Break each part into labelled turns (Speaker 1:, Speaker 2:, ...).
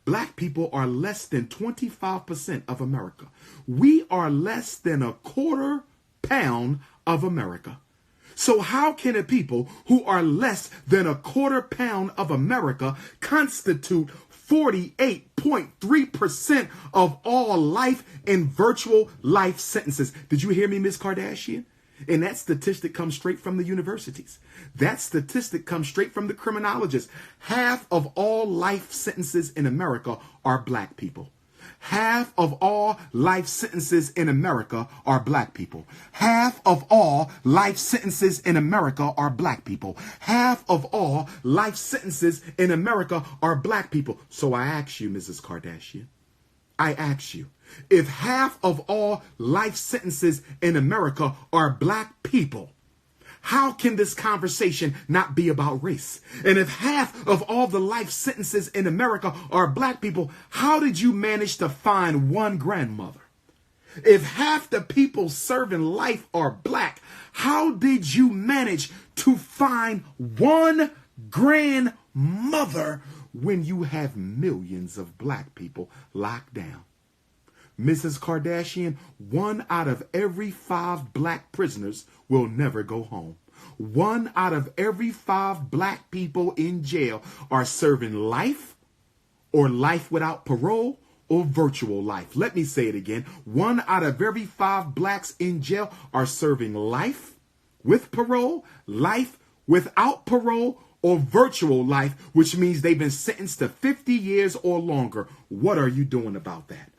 Speaker 1: Black people are less than 25% of America. We are less than a quarter pound of America. So how can a people who are less than a quarter pound of America constitute 48.3% of all life and virtual life sentences? Did you hear me, Ms. Kardashian? And that statistic comes straight from the universities. That statistic comes straight from the criminologists. Half of all life sentences in America are black people. Half of all life sentences in America are black people. Half of all life sentences in America are black people. Half of all life sentences in America are black people. So I ask you, Mrs. Kardashian, I ask you, if half of all life sentences in America are black people, how can this conversation not be about race? And if half of all the life sentences in America are black people, how did you manage to find one grandmother? If half the people serving life are black, how did you manage to find one grandmother when you have millions of black people locked down? Mrs. Kardashian, 1 out of every 5 black prisoners will never go home. 1 out of every 5 black people in jail are serving life or life without parole or virtual life. Let me say it again. 1 out of every 5 blacks in jail are serving life with parole, life without parole, or virtual life, which means they've been sentenced to 50 years or longer. What are you doing about that?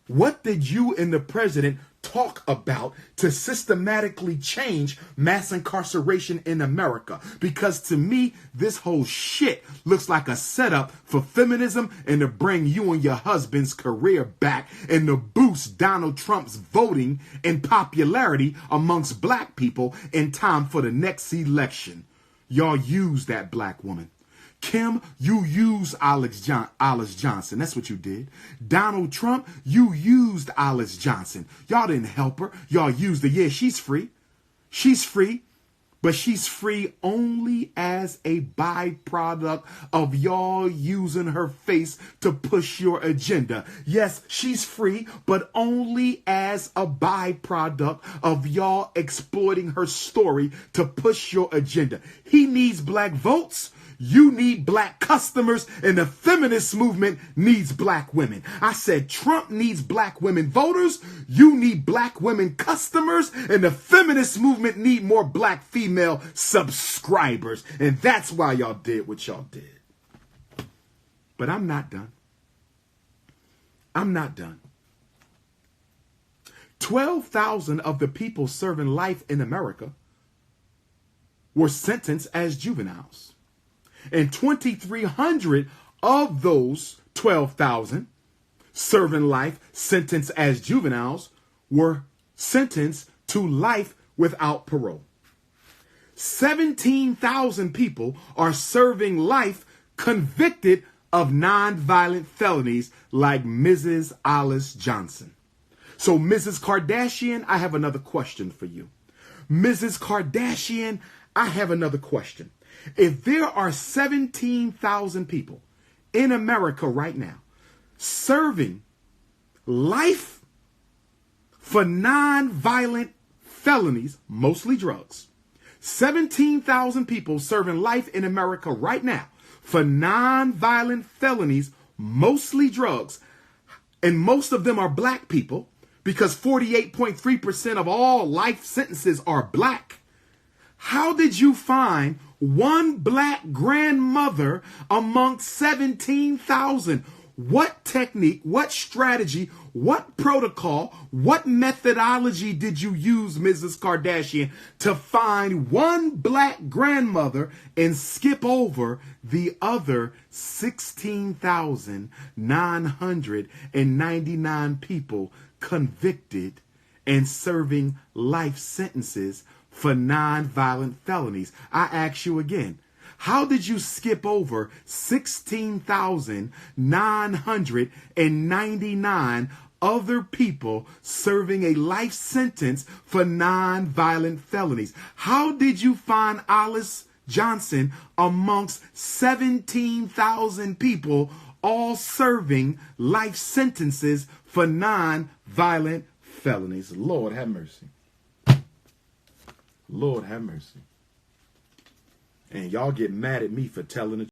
Speaker 1: What did you and the president talk about to systematically change mass incarceration in America? Because to me, this whole shit looks like a setup for feminism and to bring you and your husband's career back and to boost Donald Trump's voting and popularity amongst black people in time for the next election. Y'all use that black woman. Kim, you used Alice Johnson. That's what you did. Donald Trump, you used Alice Johnson. Y'all didn't help her. Y'all used her. Yeah, she's free. She's free. But she's free only as a byproduct of y'all using her face to push your agenda. Yes, she's free, but only as a byproduct of y'all exploiting her story to push your agenda. He needs black votes. You need black customers, and the feminist movement needs black women. I said Trump needs black women voters. You need black women customers, and the feminist movement need more black female subscribers. And that's why y'all did what y'all did. But I'm not done. I'm not done. 12,000 of the people serving life in America were sentenced as juveniles. And 2,300 of those 12,000 serving life sentenced as juveniles were sentenced to life without parole. 17,000 people are serving life convicted of nonviolent felonies like Mrs. Alice Johnson. So, Mrs. Kardashian, I have another question for you. Mrs. Kardashian, I have another question. If there are 17,000 people in America right now serving life for non-violent felonies, mostly drugs, 17,000 people serving life in America right now for non-violent felonies, mostly drugs, and most of them are black people because 48.3% of all life sentences are black. How did you find one black grandmother among 17,000? What technique, what strategy, what protocol, what methodology did you use, Mrs. Kardashian, to find one black grandmother and skip over the other 16,999 people convicted and serving life sentences for non-violent felonies? I ask you again, how did you skip over 16,999 other people serving a life sentence for non-violent felonies? How did you find Alice Johnson amongst 17,000 people all serving life sentences for non-violent felonies. Lord have mercy. Lord have mercy. And y'all get mad at me for telling the